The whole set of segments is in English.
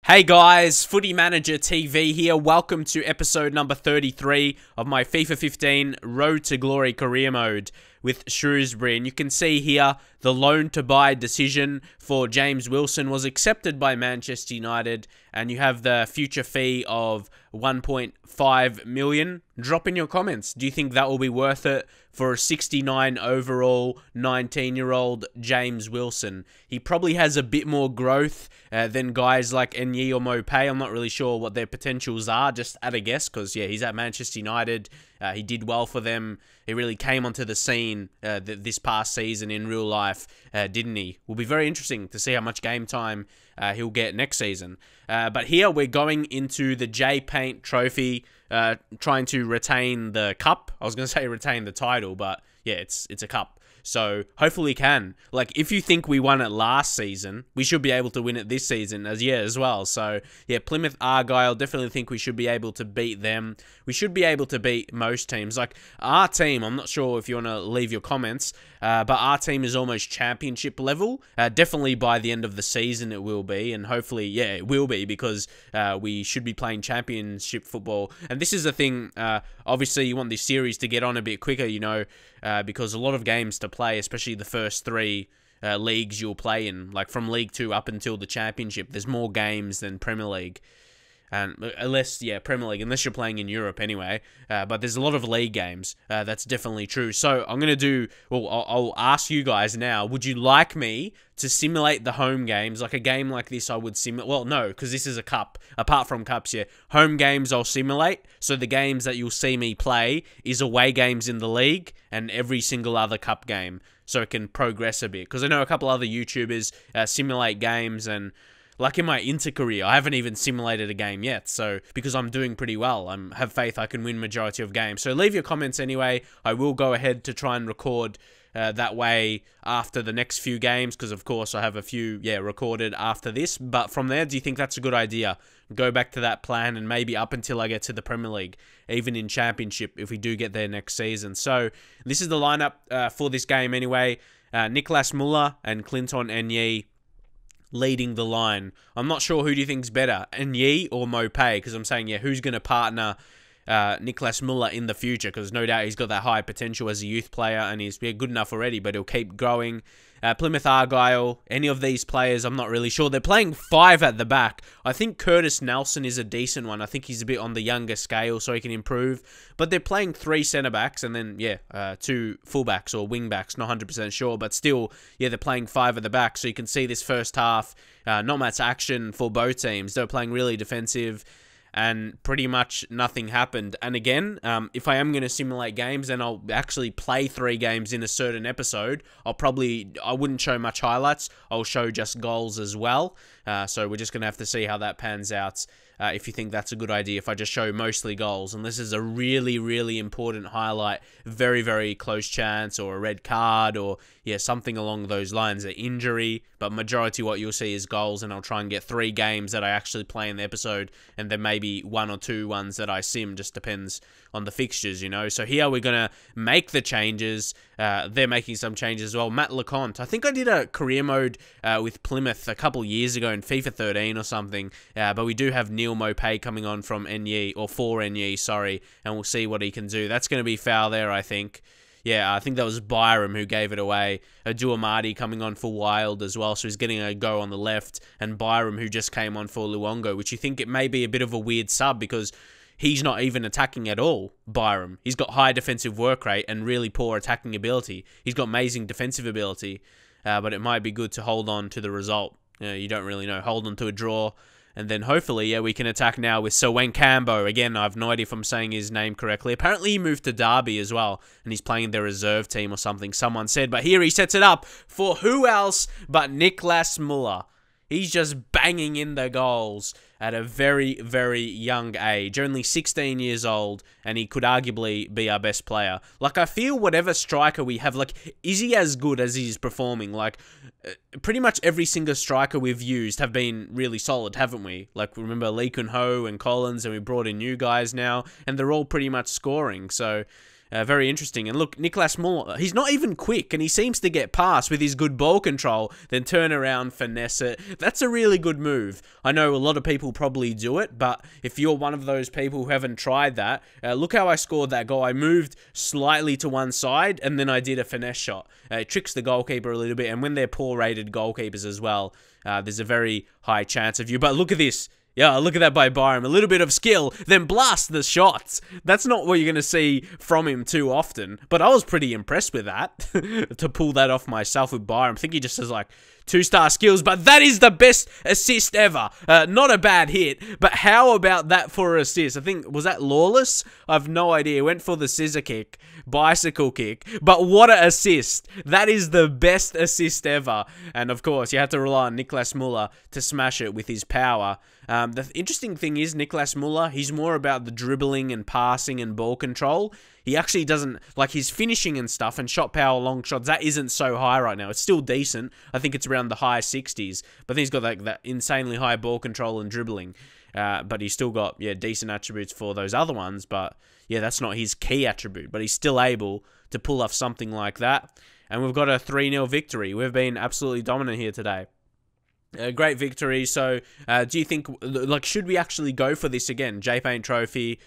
Hey guys, Footy Manager TV here. Welcome to episode number 33 of my FIFA 15 Road to Glory career mode with Shrewsbury. And you can see here the loan to buy decision for James Wilson was accepted by Manchester United, and you have the future fee of 1.5 million. Drop in your comments. Do you think that will be worth it for a 69 overall 19-year-old James Wilson? He probably has a bit more growth than guys like Enye or Mopay. I'm not really sure what their potentials are, just at a guess, because yeah, he's at Manchester United. He did well for them. He really came onto the scene this past season in real life, didn't he? Will be very interesting to see how much game time he'll get next season. But here we're going into the J Paint Trophy, trying to retain the cup. I was going to say retain the title, but yeah, it's a cup. So hopefully can. Like, if you think we won it last season, we should be able to win it this season as well. So yeah, Plymouth Argyle, definitely think we should be able to beat them. We should be able to beat most teams. Like our team, I'm not sure if you want to leave your comments, but our team is almost championship level. Definitely by the end of the season it will be, and hopefully, yeah, it will be, because we should be playing championship football. And this is the thing, obviously you want this series to get on a bit quicker, you know, because a lot of games to play, especially the first three leagues you'll play in, like from League 2 up until the Championship. There's more games than Premier League. And unless, yeah, Premier League, unless you're playing in Europe anyway. But there's a lot of league games. That's definitely true. So I'm going to do, well, I'll ask you guys now, would you like me to simulate the home games? Like a game like this I would simulate, well, no, because this is a cup. Apart from cups, yeah. Home games I'll simulate. So the games that you'll see me play is away games in the league and every single other cup game. So it can progress a bit. Because I know a couple other YouTubers simulate games, and like in my Inter career, I haven't even simulated a game yet. So, because I'm doing pretty well, I have faith I can win majority of games. So leave your comments anyway. I will go ahead to try and record that way after the next few games, because of course I have a few, yeah, recorded after this. But from there, do you think that's a good idea? Go back to that plan, and maybe up until I get to the Premier League, even in Championship, if we do get there next season. So this is the lineup for this game anyway. Nicolas Muller and Clinton Enye leading the line. I'm not sure who do you think's better, Enye or Mopay, because I'm saying, yeah, who's going to partner Nicolas Muller in the future, because no doubt he's got that high potential as a youth player, and he's good enough already, but he'll keep growing. Plymouth Argyle, any of these players, I'm not really sure. They're playing 5 at the back. I think Curtis Nelson is a decent one. I think he's a bit on the younger scale, so he can improve. But they're playing 3 centre-backs, and then, yeah, 2 full-backs or wing-backs, not 100% sure. But still, yeah, they're playing 5 at the back, so you can see this first half, not much action for both teams. They're playing really defensive, and pretty much nothing happened. And again, if I am going to simulate games, then I'll actually play 3 games in a certain episode. I wouldn't show much highlights. I'll show just goals as well. So we're just going to have to see how that pans out. If you think that's a good idea, if I just show mostly goals. And this is a really, really important highlight. Very, very close chance, or a red card, or yeah, something along those lines, an injury. But majority what you'll see is goals, and I'll try and get 3 games that I actually play in the episode, and then maybe 1 or 2 ones that I sim. Just depends on the fixtures, you know. So here we're going to make the changes. They're making some changes as well. Matt LeConte. I think I did a career mode with Plymouth a couple years ago in FIFA 13 or something. But we do have Neil Mopay coming on from Enye, or for Enye, sorry. And we'll see what he can do. That's going to be foul there, I think. Yeah, I think that was Byram who gave it away. Adua Marty coming on for Wild as well, so he's getting a go on the left. And Byram, who just came on for Luongo, which you think it may be a bit of a weird sub, because he's not even attacking at all, Byram. He's got high defensive work rate and really poor attacking ability. He's got amazing defensive ability, but it might be good to hold on to the result. You don't really know. Hold on to a draw. And then hopefully, yeah, we can attack now with Selwyn Cambo. Again, I have no idea if I'm saying his name correctly. Apparently, he moved to Derby as well, and he's playing their reserve team or something, someone said. But here he sets it up for who else but Nicolas Muller. He's just banging in the goals at a very, very young age. Only 16 years old, and he could arguably be our best player. Like, I feel whatever striker we have, like, is he as good as he's performing? Like, pretty much every single striker we've used have been really solid, haven't we? Like, remember Lee Kun Ho and Collins, and we brought in new guys now, and they're all pretty much scoring. So Very interesting. And look, Niklas Muller, he's not even quick, and he seems to get past with his good ball control, then turn around, finesse it. That's a really good move. I know a lot of people probably do it, but if you're one of those people who haven't tried that, look how I scored that goal. I moved slightly to one side, and then I did a finesse shot. It tricks the goalkeeper a little bit, and when they're poor-rated goalkeepers as well, there's a very high chance of you. But look at this. Yeah, look at that by Byram. A little bit of skill, then blast the shots. That's not what you're going to see from him too often. But I was pretty impressed with that, to pull that off myself with Byram. I think he just has like 2-star skills, but that is the best assist ever. Not a bad hit, but how about that for an assist? I think, was that Lawless? I've no idea. Went for the scissor kick, bicycle kick, but what an assist. That is the best assist ever. And of course, you have to rely on Niklas Muller to smash it with his power. The interesting thing is Niklas Muller, he's more about the dribbling and passing and ball control. He actually doesn't, like his finishing and stuff and shot power, long shots, that isn't so high right now. It's still decent. I think it's around the high 60s. But then he's got that insanely high ball control and dribbling. But he's still got, yeah, decent attributes for those other ones. But, yeah, that's not his key attribute. But he's still able to pull off something like that. And we've got a 3-0 victory. We've been absolutely dominant here today. A great victory. So, do you think, like, should we actually go for this again? J-Paint Trophy.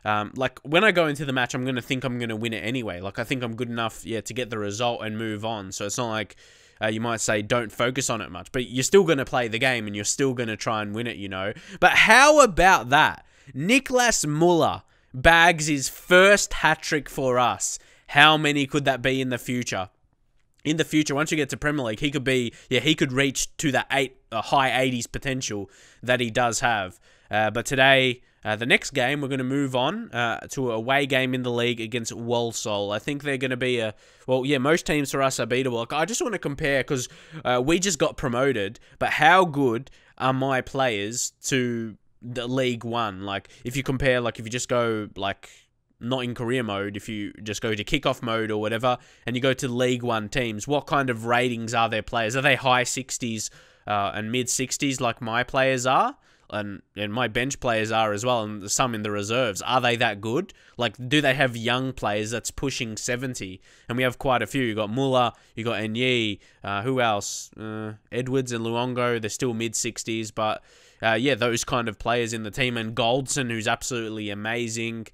Like, when I go into the match, I'm going to think I'm going to win it anyway. Like, I think I'm good enough, yeah, to get the result and move on. So, it's not like you might say don't focus on it much. But you're still going to play the game and you're still going to try and win it, you know. But how about that? Niklas Muller bags his first hat-trick for us. How many could that be in the future? In the future, once you get to Premier League, he could be, yeah, he could reach to that high 80s potential that he does have. But today, the next game, we're going to move on to a away game in the league against Walsall. I think they're going to be well, yeah, most teams for us are beatable. Like, I just want to compare because we just got promoted, but how good are my players to the League One? Like, if you compare, like, if you just go, like, not in career mode, if you just go to kickoff mode or whatever, and you go to League One teams, what kind of ratings are their players? Are they high 60s and mid 60s like my players are? And my bench players are as well, and some in the reserves. Are they that good? Like, do they have young players that's pushing 70? And we have quite a few. You got Muller, you got Enye, who else? Edwards and Luongo, they're still mid 60s, but yeah, those kind of players in the team. And Goldson, who's absolutely amazing.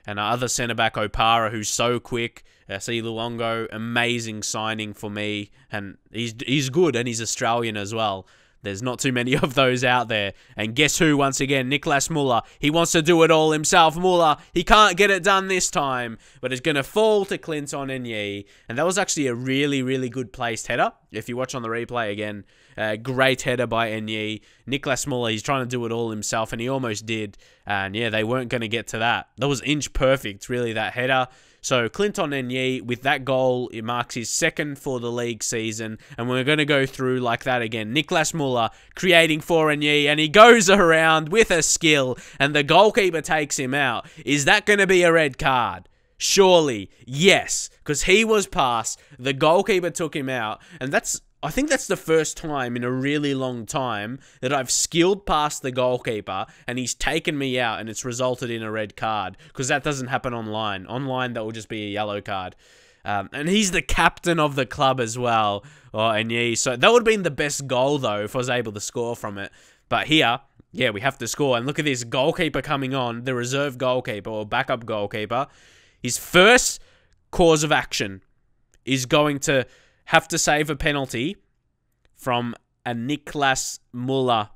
And our other centre-back, Opara, who's so quick. See Luongo, amazing signing for me. And he's good, and he's Australian as well. There's not too many of those out there. And guess who, once again? Niklas Muller. He wants to do it all himself. Muller, he can't get it done this time. But it's going to fall to Clinton Enye. And that was actually a really, really good placed header. If you watch on the replay again. Great header by Enye. Niklas Muller, he's trying to do it all himself, and he almost did. And yeah, they weren't going to get to that. That was inch perfect, really, that header. So Clinton Enye, with that goal, it marks his second for the league season. And we're going to go through like that again. Niklas Muller creating for Enye, and he goes around with a skill, and the goalkeeper takes him out. Is that going to be a red card? Surely, yes, because he was past, the goalkeeper took him out, and I think that's the first time in a really long time that I've skilled past the goalkeeper and he's taken me out and it's resulted in a red card, because that doesn't happen online. Online, that will just be a yellow card. And he's the captain of the club as well. And yeah, so that would have been the best goal, though, if I was able to score from it. But here, yeah, we have to score. And look at this goalkeeper coming on, the reserve goalkeeper or backup goalkeeper. His first cause of action is going to have to save a penalty from a Niklas Muller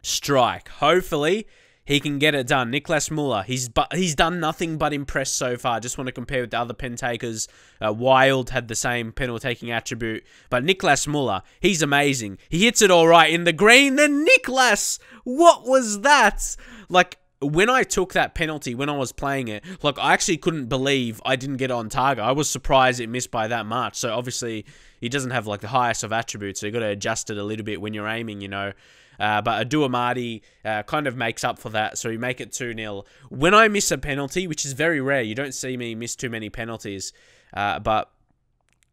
strike. Hopefully, he can get it done. Niklas Muller, he's done nothing but impress so far. Just want to compare with the other pen takers. Wild had the same penalty taking attribute. But Niklas Muller, he's amazing. He hits it all right in the green. Then Niklas, what was that? Like, when I took that penalty, when I was playing it, like, I actually couldn't believe I didn't get on target. I was surprised it missed by that much. So, obviously, he doesn't have, like, the highest of attributes. So, you've got to adjust it a little bit when you're aiming, you know. But Adu Amadi kind of makes up for that. So, you make it 2-0. When I miss a penalty, which is very rare, you don't see me miss too many penalties. But,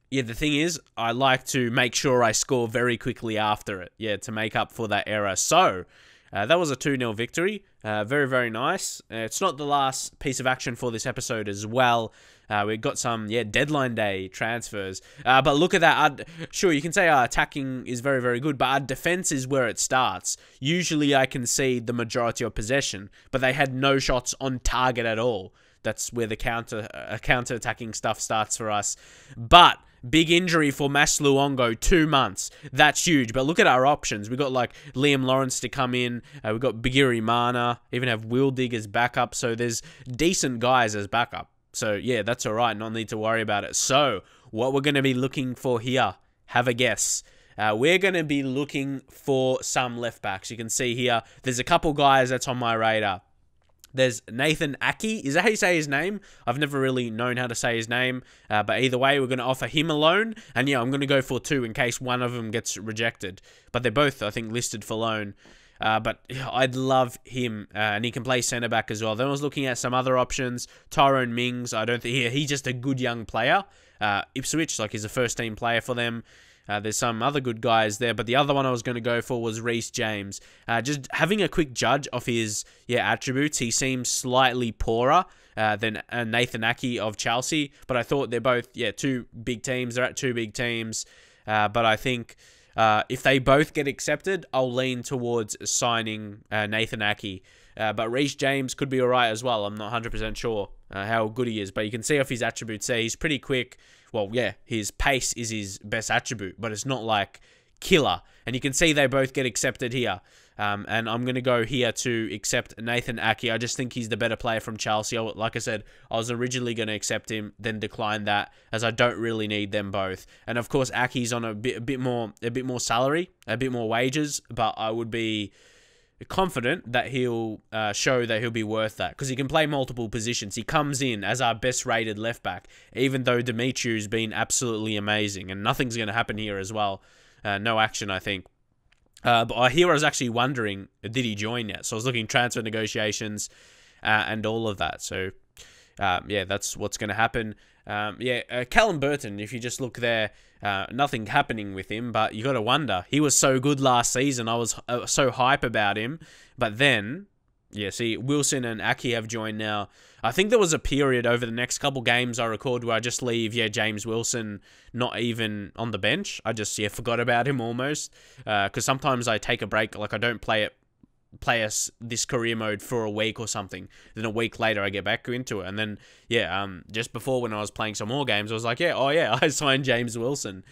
yeah, the thing is, I like to make sure I score very quickly after it. Yeah, to make up for that error. So, That was a 2-0 victory. Very, very nice. It's not the last piece of action for this episode as well. We've got some, deadline day transfers. But look at that. Sure, you can say our attacking is very, very good, but our defense is where it starts. Usually I can see the majority of possession, but they had no shots on target at all. That's where the counter-attacking stuff starts for us. But big injury for Mass Luongo, 2 months. That's huge. But look at our options. We've got like Liam Lawrence to come in. We've got Bigiri Mana. Even have Wildig as backup. So there's decent guys as backup. So yeah, that's all right. Not need to worry about it. So what we're going to be looking for here, have a guess. We're going to be looking for some left backs. You can see here, there's a couple guys that's on my radar. There's Nathan Aki. Is that how you say his name? I've never really known how to say his name. But either way, we're going to offer him a loan. And yeah, I'm going to go for 2 in case one of them gets rejected. But they're both, I think, listed for loan. But yeah, I'd love him. And he can play centre-back as well. Then I was looking at some other options. Tyrone Mings. I don't think he's just a good young player. Ipswich, like he's a first-team player for them. There's some other good guys there, but the other one I was going to go for was Reece James. Just having a quick judge of his attributes, he seems slightly poorer than Nathan Aki of Chelsea, but I thought they're both 2 big teams. They're at 2 big teams, but I think if they both get accepted, I'll lean towards signing Nathan Aki. But Reece James could be alright as well. I'm not 100% sure how good he is, but you can see off his attributes there, he's pretty quick. Well, yeah, his pace is his best attribute, but it's not like killer. And you can see they both get accepted here. And I'm going to go here to accept Nathan Aki. I just think he's the better player from Chelsea. Like I said, I was originally going to accept him, then decline that, as I don't really need them both. And of course, Aki's on a bit more salary, a bit more wages, but I would be confident that he'll show that he'll be worth that, because he can play multiple positions. He comes in as our best rated left back, even though Dimitriu's been absolutely amazing, and nothing's going to happen here as well. No action, I think. But here I was actually wondering, did he join yet? So I was looking transfer negotiations and all of that. So yeah, that's what's going to happen. Callum Burton, if you just look there, nothing happening with him, but you got to wonder. He was so good last season. I was so hype about him. But then, yeah, see, Wilson and Aki have joined now. I think there was a period over the next couple games I record where I just leave, James Wilson not even on the bench. I just, forgot about him almost. Because sometimes I take a break, like I don't play this career mode for a week or something. Then a week later, I get back into it. And then, just before when I was playing some more games, I was like, I signed James Wilson.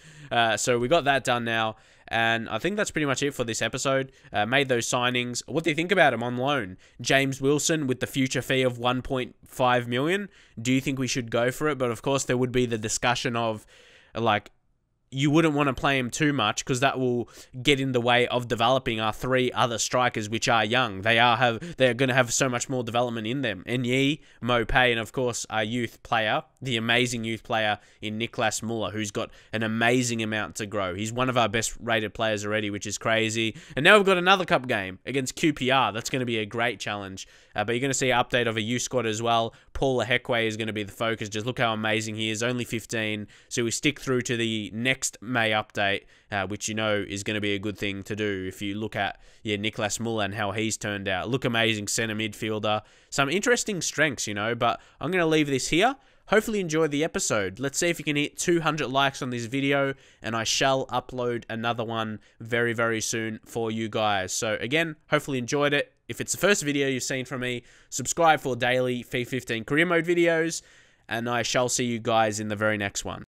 So we got that done now. And I think that's pretty much it for this episode. Made those signings. What do you think about him on loan? James Wilson with the future fee of 1.5 million. Do you think we should go for it? But of course, there would be the discussion of, like, you wouldn't want to play him too much because that will get in the way of developing our 3 other strikers, which are young. They're going to have so much more development in them. Enyi, Mopay, and of course our youth player, the amazing youth player in Niklas Muller, who's got an amazing amount to grow. He's one of our best rated players already, which is crazy. And now we've got another cup game against QPR. That's going to be a great challenge. But you're going to see an update of a youth squad as well. Paul Ehekwe is going to be the focus. Just look how amazing he is. Only 15. So we stick through to the next May update, which is going to be a good thing to do. If you look at Niklas Muller and how he's turned out. Look amazing centre midfielder. Some interesting strengths, but I'm going to leave this here. Hopefully enjoy the episode. Let's see if you can hit 200 likes on this video, and I shall upload another one very, very soon for you guys. So again, hopefully enjoyed it. If it's the first video you've seen from me, subscribe for daily FIFA 15 career mode videos, and I shall see you guys in the very next one.